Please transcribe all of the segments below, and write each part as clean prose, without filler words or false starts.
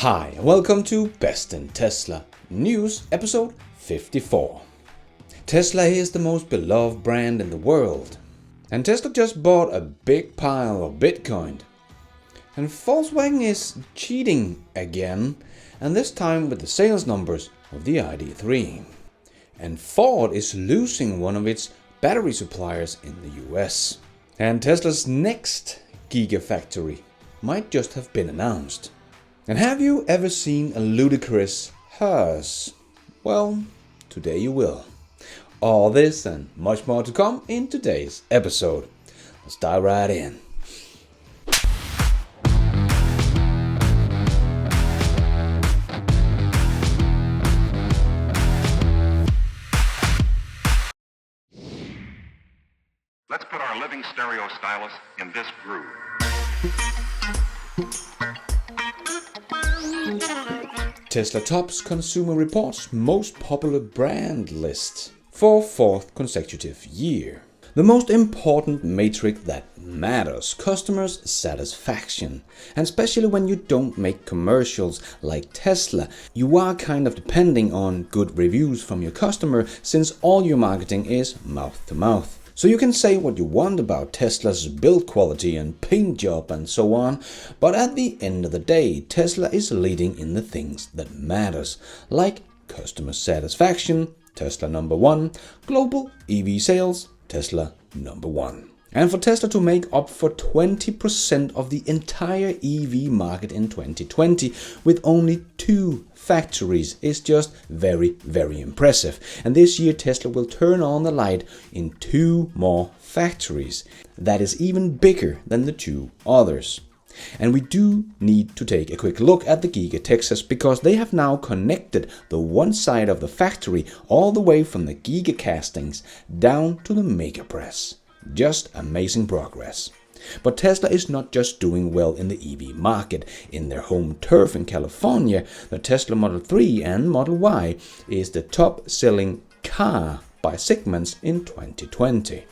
Hi, and welcome to Best in Tesla News episode 54. Tesla is the most beloved brand in the world, and Tesla just bought a big pile of Bitcoin. And Volkswagen is cheating again, and this time with the sales numbers of the ID3. And Ford is losing one of its battery suppliers in the US. And Tesla's next GigaFactory might just have been announced. And have you ever seen a ludicrous hearse? Well, today you will. All this and much more to come in today's episode. Let's dive right in. Let's put our living stereo stylus in this groove. Tesla tops Consumer Report's most popular brand list for fourth consecutive year. The most important metric that matters, customers' satisfaction. And especially when you don't make commercials like Tesla, you are kind of depending on good reviews from your customer since all your marketing is mouth to mouth. So you can say what you want about Tesla's build quality and paint job and so on, but at the end of the day, Tesla is leading in the things that matters, like customer satisfaction, Tesla number one, global EV sales, Tesla number one. And for Tesla to make up for 20% of the entire EV market in 2020 with only 2 factories is just very impressive. And this year Tesla will turn on the light in 2 more factories. That is even bigger than the 2 others. And we do need to take a quick look at the Giga Texas because they have now connected the one side of the factory all the way from the Giga castings down to the Mega Press. Just amazing progress. But Tesla is not just doing well in the EV market. In their home turf in California, the Tesla Model 3 and Model Y is the top selling car by segments in 2020.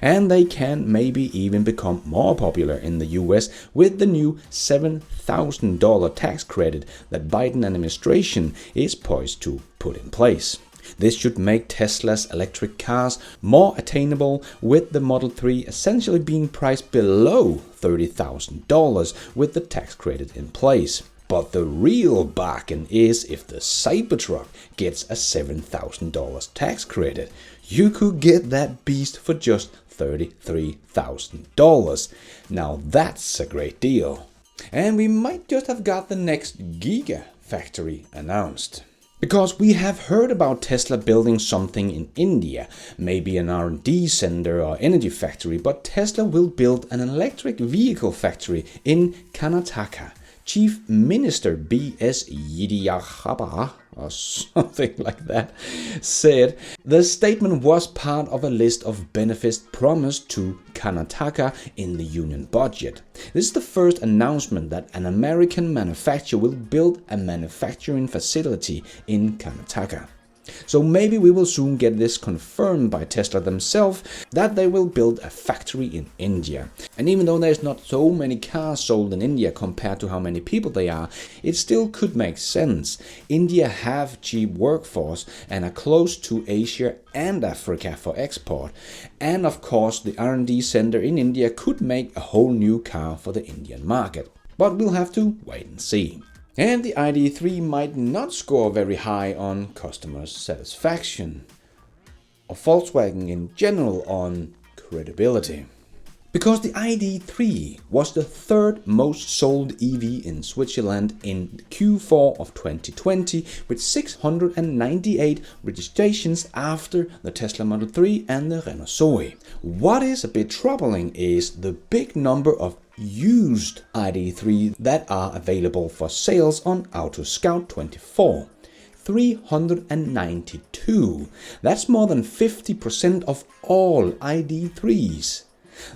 And they can maybe even become more popular in the US with the new $7,000 tax credit that Biden administration is poised to put in place. This should make Tesla's electric cars more attainable, with the Model 3 essentially being priced below $30,000 with the tax credit in place. But the real bargain is if the Cybertruck gets a $7,000 tax credit. You could get that beast for just $33,000. Now that's a great deal. And we might just have got the next GigaFactory announced. Because we have heard about Tesla building something in India, maybe an R&D center or energy factory, but Tesla will build an electric vehicle factory in Karnataka. Chief Minister B.S. Yediyappa, or something like that, said the statement was part of a list of benefits promised to Karnataka in the union budget. This is the first announcement that an American manufacturer will build a manufacturing facility in Karnataka. So maybe we will soon get this confirmed by Tesla themselves that they will build a factory in India. And even though there's not so many cars sold in India compared to how many people they are, it still could make sense. India have cheap workforce and are close to Asia and Africa for export. And of course the R&D center in India could make a whole new car for the Indian market. But we'll have to wait and see. And the ID3 might not score very high on customer satisfaction, or Volkswagen in general on credibility. Because the ID3 was the 3rd most sold EV in Switzerland in Q4 of 2020 with 698 registrations after the Tesla Model 3 and the Renault Zoe. What is a bit troubling is the big number of used ID3 that are available for sales on AutoScout24. 392. That's more than 50% of all ID3s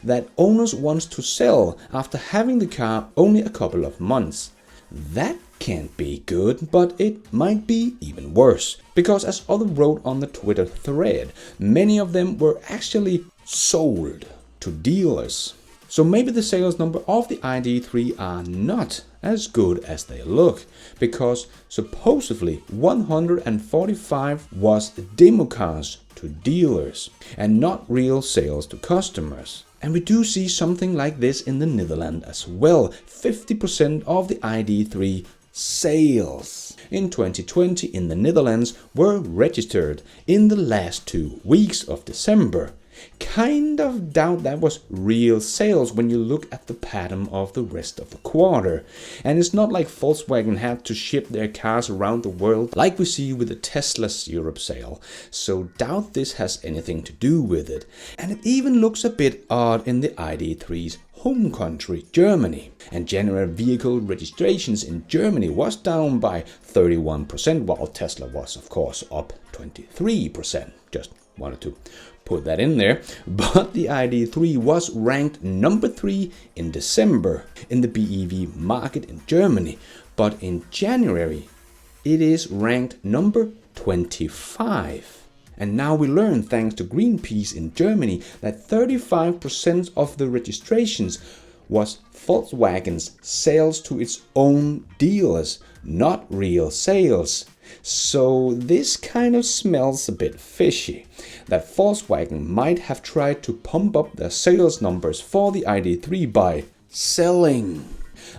that owners want to sell after having the car only a couple of months. That can't be good, but it might be even worse. Because as others wrote on the Twitter thread, many of them were actually sold to dealers. So maybe the sales number of the ID3 are not as good as they look, because supposedly 145 was demo cars to dealers and not real sales to customers. And we do see something like this in the Netherlands as well. 50% of the ID3 sales in 2020 in the Netherlands were registered in the last 2 weeks of December. Kind of doubt that was real sales when you look at the pattern of the rest of the quarter. And it's not like Volkswagen had to ship their cars around the world like we see with the Tesla's Europe sale. So doubt this has anything to do with it. And it even looks a bit odd in the ID3's home country, Germany. And general vehicle registrations in Germany was down by 31%, while Tesla was of course up 23%. Just wanted to put that in there. But the ID3 was ranked number 3 in December in the BEV market in Germany. But in January, it is ranked number 25. And now we learn, thanks to Greenpeace in Germany, that 35% of the registrations was Volkswagen's sales to its own dealers, not real sales. So this kind of smells a bit fishy, that Volkswagen might have tried to pump up their sales numbers for the ID3 by selling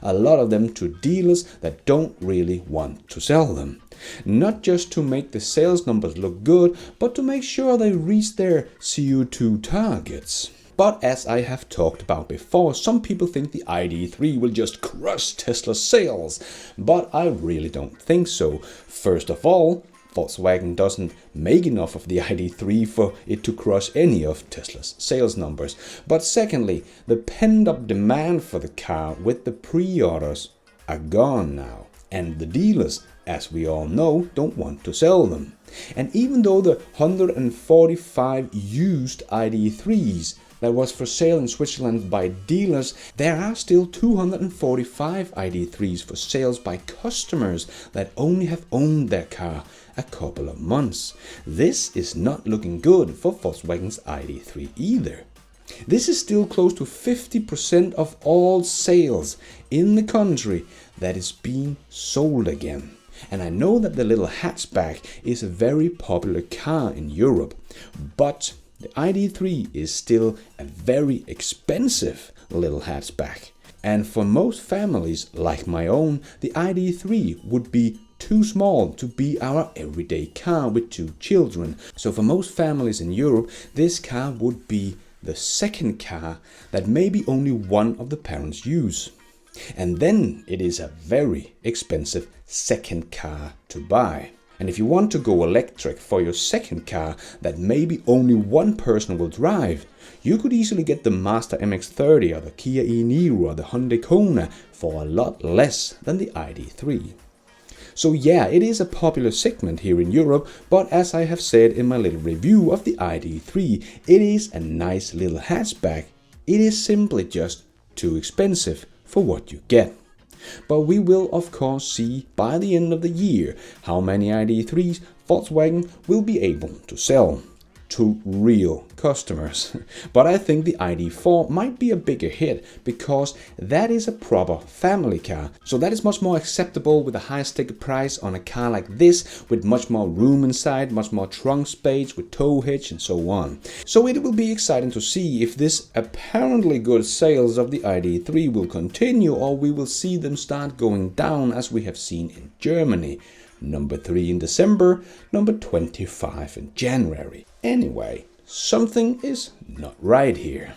a lot of them to dealers that don't really want to sell them. Not just to make the sales numbers look good, but to make sure they reach their CO2 targets. But as I have talked about before, some people think the ID3 will just crush Tesla's sales. But I really don't think so. First of all, Volkswagen doesn't make enough of the ID3 for it to crush any of Tesla's sales numbers. But secondly, the pent-up demand for the car with the pre-orders are gone now. And the dealers, as we all know, don't want to sell them. And even though the 145 used ID3s that was for sale in Switzerland by dealers, there are still 245 ID3s for sales by customers that only have owned their car a couple of months. This is not looking good for Volkswagen's ID3 either. This is still close to 50% of all sales in the country that is being sold again. And I know that the little hatchback is a very popular car in Europe, but the ID3 is still a very expensive little hatchback. And for most families, like my own, the ID3 would be too small to be our everyday car with 2 children. So for most families in Europe, this car would be the second car that maybe only one of the parents use. And then it is a very expensive second car to buy. And if you want to go electric for your second car that maybe only one person will drive, you could easily get the Mazda MX-30 or the Kia e-Niro or the Hyundai Kona for a lot less than the ID3. So yeah, it is a popular segment here in Europe, but as I have said in my little review of the ID3, it is a nice little hatchback. It is simply just too expensive for what you get. But we will of course see by the end of the year how many ID3s Volkswagen will be able to sell to real customers. But I think the ID4 might be a bigger hit because that is a proper family car. So that is much more acceptable with a high sticker price on a car like this, with much more room inside, much more trunk space with tow hitch and so on. So it will be exciting to see if this apparently good sales of the ID3 will continue, or we will see them start going down as we have seen in Germany. Number 3 in December, number 25 in January. Anyway, something is not right here.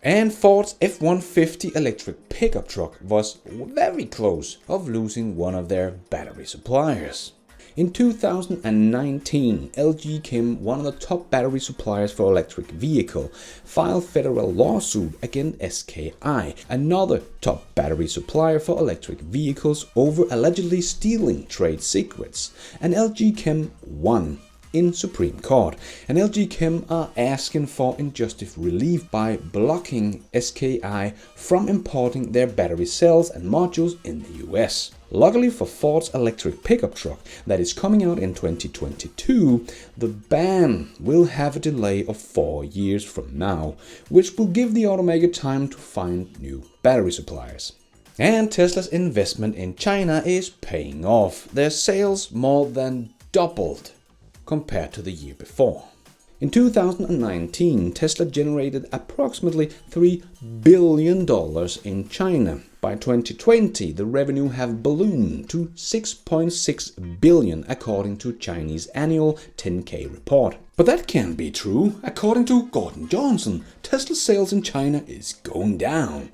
And Ford's F-150 electric pickup truck was very close of losing one of their battery suppliers. In 2019, LG Chem, one of the top battery suppliers for electric vehicle, filed federal lawsuit against SKI, another top battery supplier for electric vehicles, over allegedly stealing trade secrets. And LG Chem won in Supreme Court. And LG Chem are asking for injunctive relief by blocking SKI from importing their battery cells and modules in the US. Luckily for Ford's electric pickup truck that is coming out in 2022, the ban will have a delay of 4 years from now, which will give the automaker time to find new battery suppliers. And Tesla's investment in China is paying off. Their sales more than doubled compared to the year before. In 2019, Tesla generated approximately $3 billion in China. By 2020, the revenue have ballooned to $6.6 billion according to Chinese annual 10K report. But that can't be true. According to Gordon Johnson, Tesla sales in China is going down.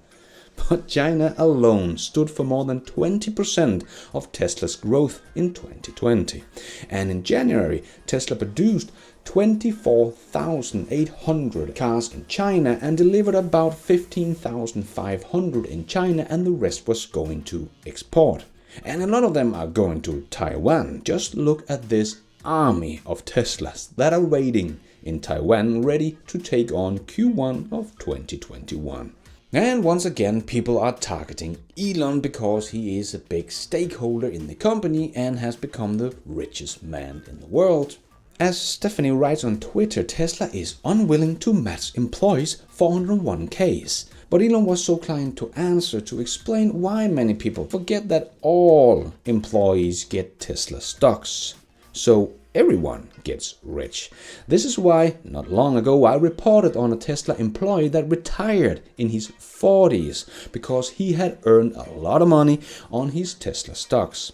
But China alone stood for more than 20% of Tesla's growth in 2020. And in January, Tesla produced 24,800 cars in China and delivered about 15,500 in China, and the rest was going to export. And a lot of them are going to Taiwan. Just look at this army of Teslas that are waiting in Taiwan, ready to take on Q1 of 2021. And once again, people are targeting Elon because he is a big stakeholder in the company and has become the richest man in the world. As Stephanie writes on Twitter, Tesla is unwilling to match employees' 401ks. But Elon was so kind to answer to explain why many people forget that all employees get Tesla stocks. So everyone gets rich. This is why, not long ago, I reported on a Tesla employee that retired in his 40s because he had earned a lot of money on his Tesla stocks.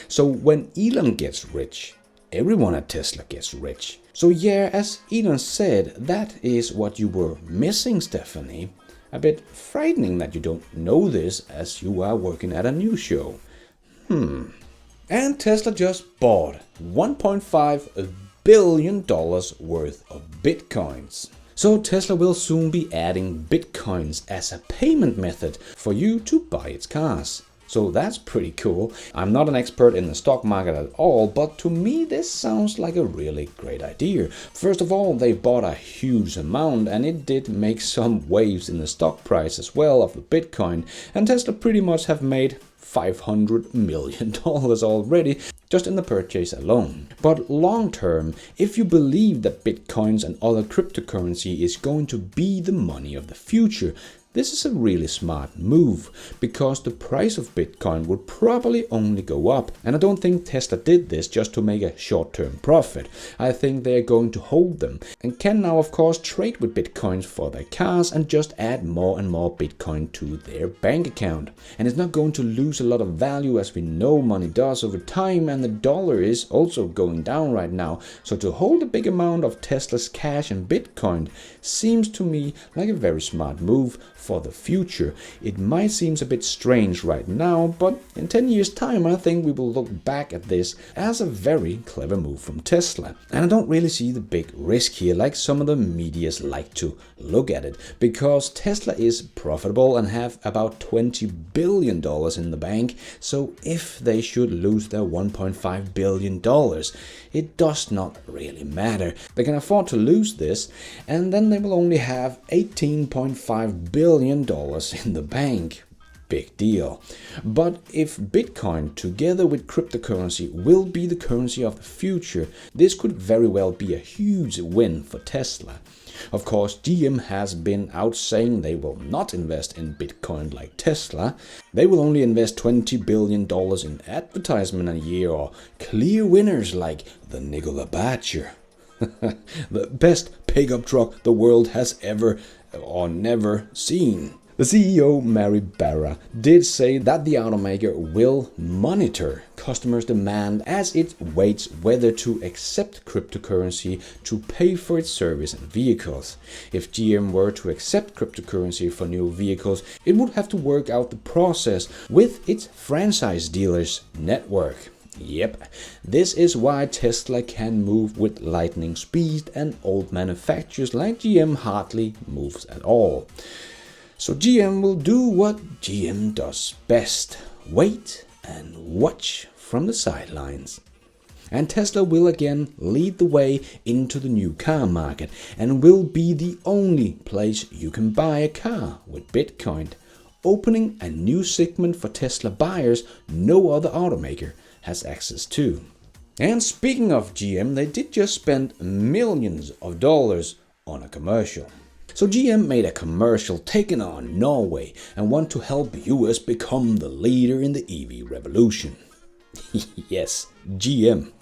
So when Elon gets rich, everyone at Tesla gets rich. So yeah, as Elon said, that is what you were missing, Stephanie. A bit frightening that you don't know this as you are working at a news show. And Tesla just bought $1.5 billion worth of bitcoins. So Tesla will soon be adding bitcoins as a payment method for you to buy its cars. So that's pretty cool. I'm not an expert in the stock market at all, but to me this sounds like a really great idea. First of all, they bought a huge amount and it did make some waves in the stock price as well of the Bitcoin, and Tesla pretty much have made $500 million already just in the purchase alone. But long term, if you believe that Bitcoins and other cryptocurrency is going to be the money of the future, this is a really smart move, because the price of Bitcoin would probably only go up. And I don't think Tesla did this just to make a short-term profit. I think they are going to hold them and can now of course trade with Bitcoins for their cars and just add more and more Bitcoin to their bank account. And it's not going to lose a lot of value, as we know money does over time, and the dollar is also going down right now. So to hold a big amount of Tesla's cash and Bitcoin seems to me like a very smart move for the future. It might seem a bit strange right now, but in 10 years time I think we will look back at this as a very clever move from Tesla. And I don't really see the big risk here like some of the medias like to look at it, because Tesla is profitable and have about $20 billion in the bank. So if they should lose their $1.5 billion, it does not really matter. They can afford to lose this, and then they will only have $18.5 billion in the bank. Big deal. But if Bitcoin together with cryptocurrency will be the currency of the future, this could very well be a huge win for Tesla. Of course, GM has been out saying they will not invest in Bitcoin like Tesla. They will only invest $20 billion in advertisement a year, or clear winners like the Nikola Badger. The best pickup truck the world has ever or never seen. The CEO, Mary Barra, did say that the automaker will monitor customers' demand as it weighs whether to accept cryptocurrency to pay for its service and vehicles. If GM were to accept cryptocurrency for new vehicles, it would have to work out the process with its franchise dealers network. Yep, this is why Tesla can move with lightning speed and old manufacturers like GM hardly moves at all. So GM will do what GM does best: wait and watch from the sidelines. And Tesla will again lead the way into the new car market and will be the only place you can buy a car with Bitcoin. opening a new segment for Tesla buyers no other automaker has access to. And speaking of GM, they did just spend millions of dollars on a commercial. So GM made a commercial taking on Norway and want to help US become the leader in the EV revolution. Yes, GM.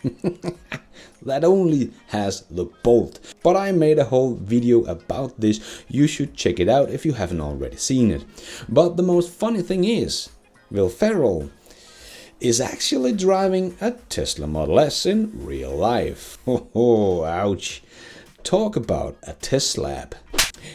That only has the bolt. But I made a whole video about this. You should check it out if you haven't already seen it. But the most funny thing is, Will Ferrell is actually driving a Tesla Model S in real life. Oh, ouch. Talk about a Tesla.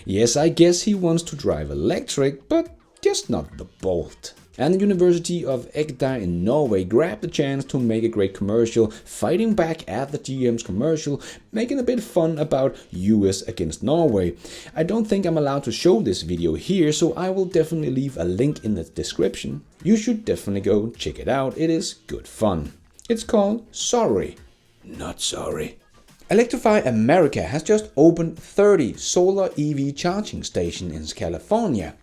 Yes, I guess he wants to drive electric, but just not the Bolt. And the University of Agder in Norway grabbed the chance to make a great commercial, fighting back at the GM's commercial, making a bit fun about US against Norway. I don't think I'm allowed to show this video here, so I will definitely leave a link in the description. You should definitely go check it out, it is good fun. It's called Sorry, Not Sorry. Electrify America has just opened 30 solar EV charging stations in California,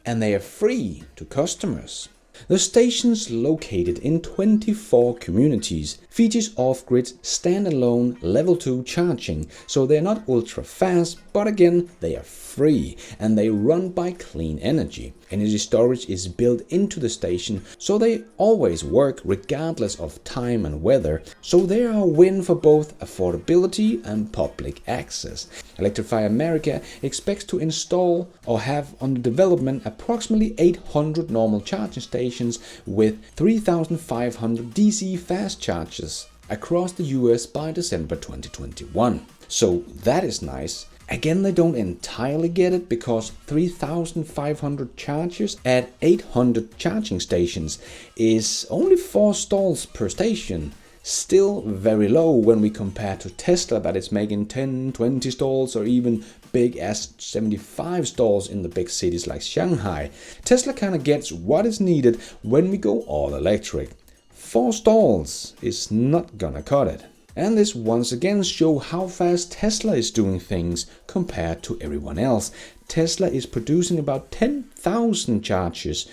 and they are free to customers. The stations, located in 24 communities, features off-grid standalone level 2 charging, so they're not ultra fast, but again they are free and they run by clean energy. Energy storage is built into the station, so they always work regardless of time and weather, so they are a win for both affordability and public access. Electrify America expects to install or have under development approximately 800 normal charging stations with 3,500 DC fast chargers across the US by December 2021. So that is nice. Again, they don't entirely get it because 3,500 chargers at 800 charging stations is only 4 stalls per station. Still very low when we compare to Tesla that is making 10, 20 stalls or even big as 75 stalls in the big cities like Shanghai. Tesla kind of gets what is needed when we go all electric. 4 stalls is not gonna cut it. And this once again shows how fast Tesla is doing things compared to everyone else. Tesla is producing about 10,000 chargers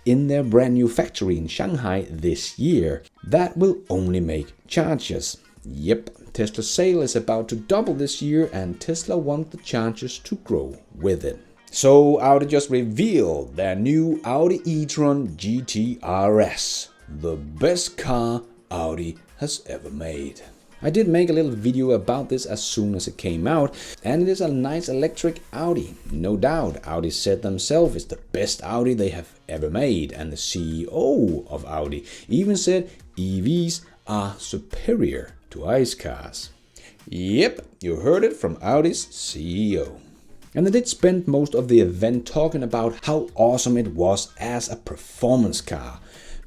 in their brand new factory in Shanghai this year. That will only make chargers. Yep, Tesla's sale is about to double this year and Tesla wants the chargers to grow with it. So Audi just revealed their new Audi E-tron GT RS, the best car Audi has ever made. I did make a little video about this as soon as it came out, and it is a nice electric Audi. No doubt, Audi said themselves it's the best Audi they have ever made, and the CEO of Audi even said EVs are superior to ICE cars. Yep, you heard it from Audi's CEO. And they did spend most of the event talking about how awesome it was as a performance car,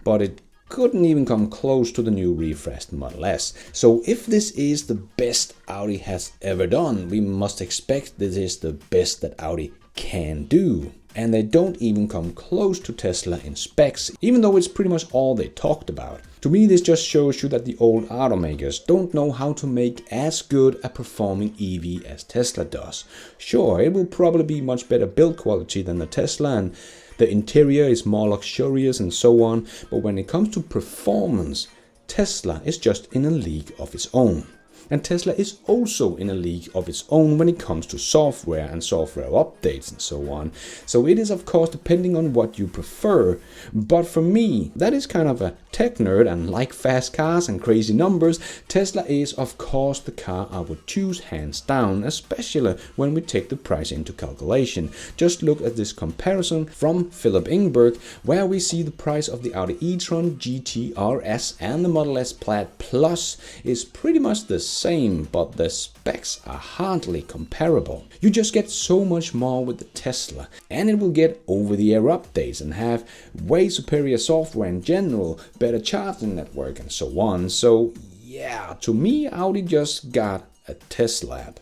but it couldn't even come close to the new refreshed Model S. So if this is the best Audi has ever done, we must expect this is the best that Audi can do. And they don't even come close to Tesla in specs, even though it's pretty much all they talked about. To me, this just shows you that the old automakers don't know how to make as good a performing EV as Tesla does. Sure, it will probably be much better build quality than the Tesla, and the interior is more luxurious and so on, but when it comes to performance, Tesla is just in a league of its own. And Tesla is also in a league of its own when it comes to software and software updates and so on. So it is of course depending on what you prefer, but for me, that is kind of a tech nerd and like fast cars and crazy numbers, Tesla is of course the car I would choose hands down, especially when we take the price into calculation. Just look at this comparison from Philip Ingberg, where we see the price of the Audi E-tron GT RS and the Model S Plaid Plus is pretty much the same, but the specs are hardly comparable. You just get so much more with the Tesla, and it will get over-the-air updates and have way superior software in general, better charging network and so on. So yeah, to me Audi just got a Tesla.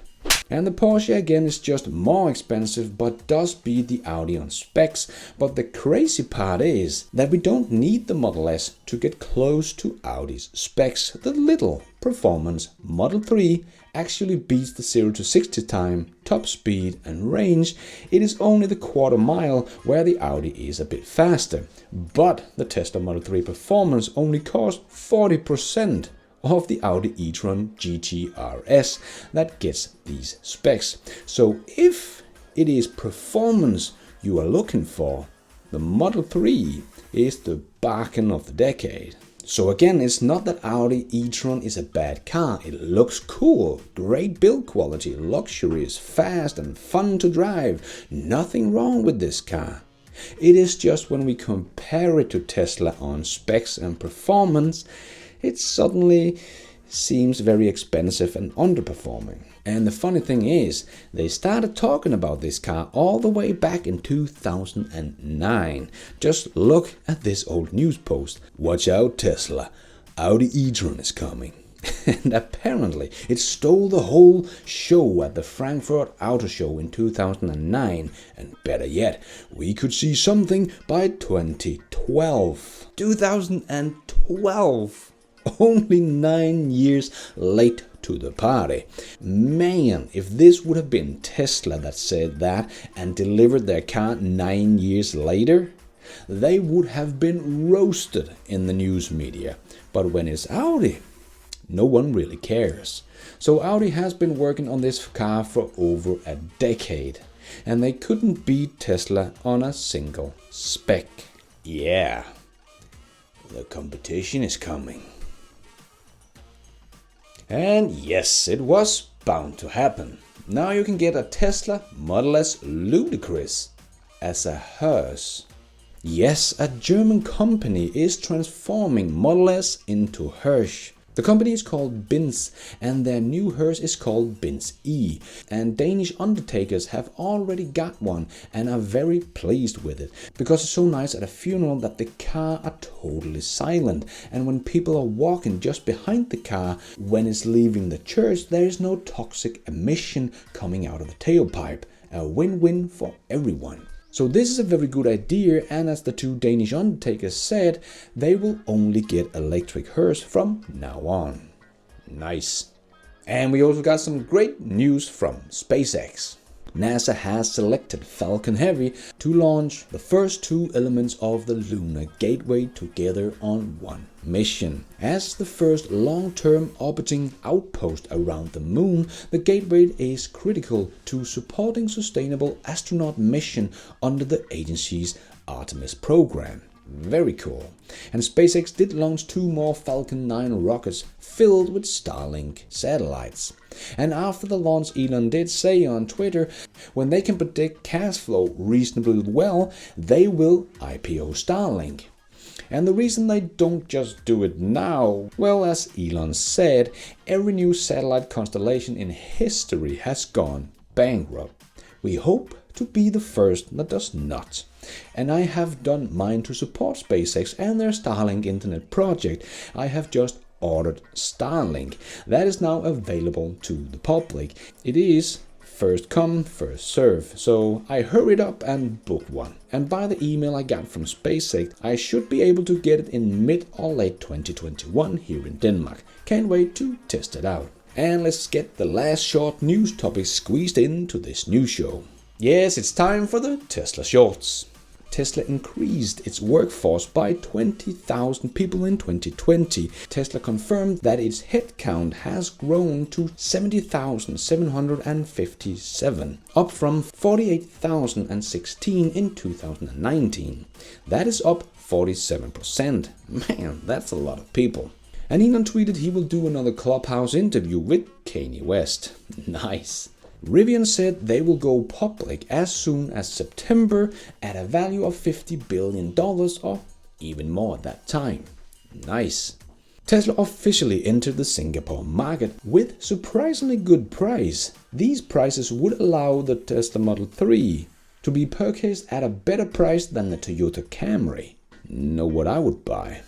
And the Porsche again is just more expensive but does beat the Audi on specs. But the crazy part is that we don't need the Model S to get close to Audi's specs. The little performance Model 3 actually beats the 0 to 60 time, top speed and range. It is only the quarter mile where the Audi is a bit faster. But the Tesla Model 3 performance only costs 40% of the Audi E-tron GT RS that gets these specs. So if it is performance you are looking for, the Model 3 is the bargain of the decade. So again, it's not that Audi e-tron is a bad car. It looks cool, great build quality, luxurious, fast and fun to drive. Nothing wrong with this car. It is just when we compare it to Tesla on specs and performance, it suddenly seems very expensive and underperforming. And the funny thing is, they started talking about this car all the way back in 2009. Just look at this old news post. Watch out Tesla, Audi e-tron is coming. And apparently it stole the whole show at the Frankfurt Auto Show in 2009. And better yet, we could see something by 2012. 2012! Only 9 years late to the party. Man, if this would have been Tesla that said that and delivered their car 9 years later, they would have been roasted in the news media. But when it's Audi, no one really cares. So Audi has been working on this car for over a decade, and they couldn't beat Tesla on a single spec. Yeah, the competition is coming. And yes, it was bound to happen. Now you can get a Tesla Model S Ludicrous as a hearse. Yes, a German company is transforming Model S into hearse. The company is called Binz, and their new hearse is called Binz E. And Danish undertakers have already got one and are very pleased with it, because it's so nice at a funeral that the car are totally silent. And when people are walking just behind the car when it's leaving the church, there is no toxic emission coming out of the tailpipe. A win-win for everyone. So this is a very good idea, and as the two Danish undertakers said, they will only get electric hearse from now on. Nice. And we also got some great news from SpeceX. NASA has selected Falcon Heavy to launch the first two elements of the Lunar Gateway together on one mission. As the first long-term orbiting outpost around the moon, the Gateway is critical to supporting sustainable astronaut mission under the agency's Artemis program. Very cool. And SpaceX did launch two more Falcon 9 rockets filled with Starlink satellites. And after the launch, Elon did say on Twitter, when they can predict cash flow reasonably well, they will IPO Starlink. And the reason they don't just do it now, well, as Elon said, every new satellite constellation in history has gone bankrupt. We hope to be the first that does not. And I have done mine to support SpaceX and their Starlink internet project. I have just ordered Starlink. That is now available to the public. It is first come, first serve. So I hurried up and booked one. And by the email I got from SpaceX, I should be able to get it in mid or late 2021 here in Denmark. Can't wait to test it out. And let's get the last short news topic squeezed into this news show. Yes, it's time for the Tesla Shorts. Tesla increased its workforce by 20,000 people in 2020. Tesla confirmed that its headcount has grown to 70,757, up from 48,016 in 2019. That is up 47%. Man, that's a lot of people. And Elon tweeted he will do another Clubhouse interview with Kanye West. Nice. Rivian said they will go public as soon as September at a value of $50 billion or even more at that time. Nice. Tesla officially entered the Singapore market with surprisingly good price. These prices would allow the Tesla Model 3 to be purchased at a better price than the Toyota Camry. Know what I would buy?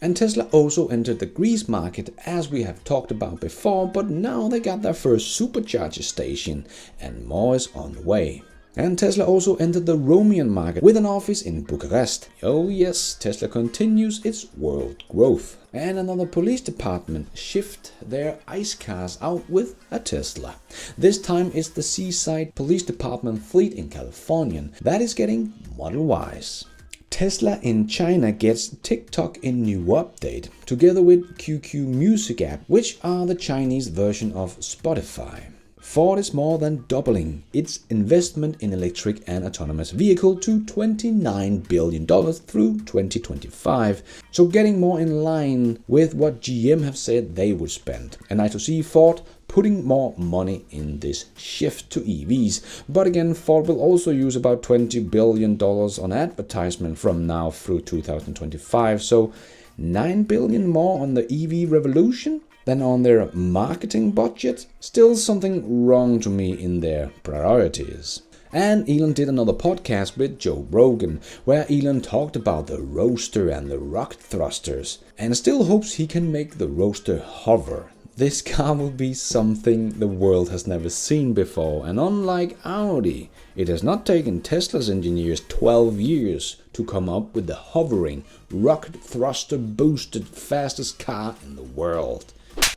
And Tesla also entered the Greece market, as we have talked about before, but now they got their first supercharger station and more is on the way. And Tesla also entered the Romanian market with an office in Bucharest. Oh yes, Tesla continues its world growth. And another police department shift their ICE cars out with a Tesla. This time it's the Seaside Police Department fleet in California that is getting Model Ys. Tesla in China gets TikTok in new update, together with QQ Music app, which are the Chinese version of Spotify. Ford is more than doubling its investment in electric and autonomous vehicle to $29 billion through 2025, so getting more in line with what GM have said they would spend. And nice to see Ford putting more money in this shift to EVs. But again, Ford will also use about $20 billion on advertisement from now through 2025, so $9 billion more on the EV revolution than on their marketing budget. Still something wrong to me in their priorities. And Elon did another podcast with Joe Rogan, where Elon talked about the Roadster and the rocket thrusters, and still hopes he can make the Roadster hover. This car will be something the world has never seen before, and unlike Audi, it has not taken Tesla's engineers 12 years to come up with the hovering, rocket thruster boosted fastest car in the world.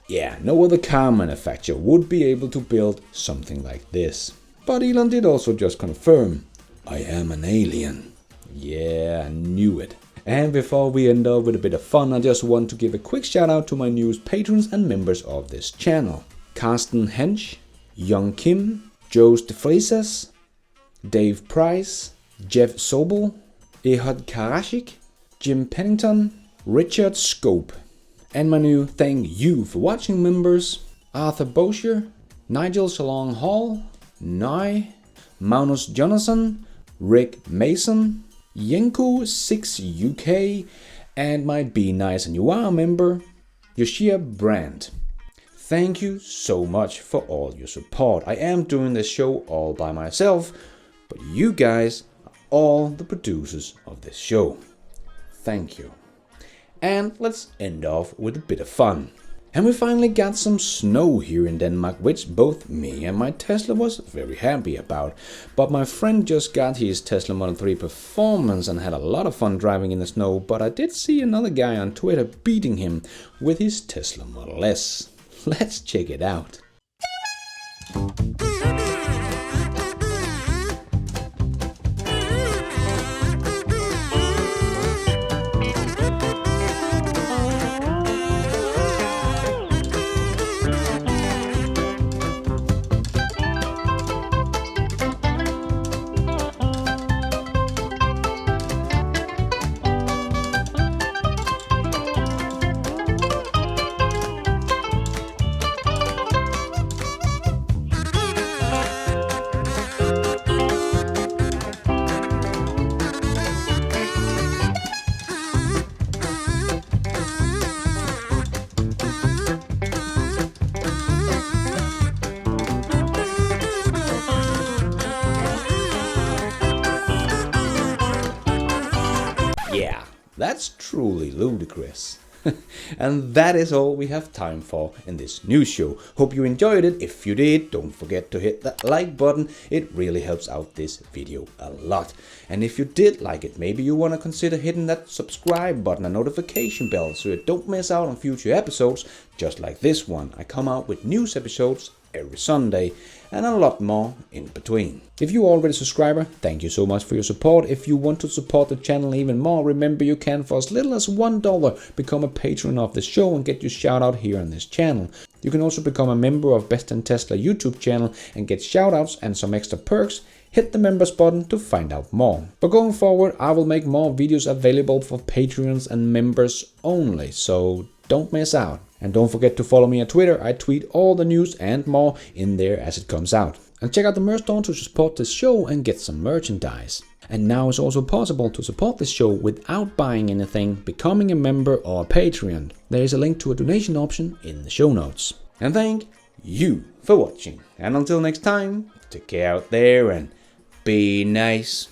Yeah, no other car manufacturer would be able to build something like this. But Elon did also just confirm, I am an alien. Yeah, I knew it. And before we end up with a bit of fun, I just want to give a quick shout out to my newest patrons and members of this channel. Carsten Hensch, Young Kim, Joes de Frisas, Dave Price, Jeff Sobel, Ehud Karashik, Jim Pennington, Richard Scope. And my new thank you for watching members: Arthur Bosher, Nigel Shalong Hall, Nai, Magnus Jonasson, Rick Mason, Yenko6UK, and my Be Nice and You Are member, Yoshia Brandt. Thank you so much for all your support. I am doing this show all by myself, but you guys are all the producers of this show. Thank you. And let's end off with a bit of fun. And we finally got some snow here in Denmark, which both me and my Tesla was very happy about. But my friend just got his Tesla Model 3 Performance and had a lot of fun driving in the snow, but I did see another guy on Twitter beating him with his Tesla Model S. Let's check it out. Yeah, that's truly ludicrous. And that is all we have time for in this news show. Hope you enjoyed it. If you did, don't forget to hit that like button. It really helps out this video a lot. And if you did like it, maybe you want to consider hitting that subscribe button and notification bell so you don't miss out on future episodes just like this one. I come out with news episodes every Sunday and a lot more in between. If you're already a subscriber, thank you so much for your support. If you want to support the channel even more, remember you can, for as little as $1, become a patron of the show and get your shout out here on this channel. You can also become a member of Best in Tesla YouTube channel and get shout outs and some extra perks. Hit the members button to find out more. But going forward, I will make more videos available for Patreons and members only, so don't miss out. And don't forget to follow me on Twitter. I tweet all the news and more in there as it comes out. And check out the merch store to support this show and get some merchandise. And now it's also possible to support this show without buying anything, becoming a member or a Patreon. There is a link to a donation option in the show notes. And thank you for watching. And until next time, take care out there and be nice.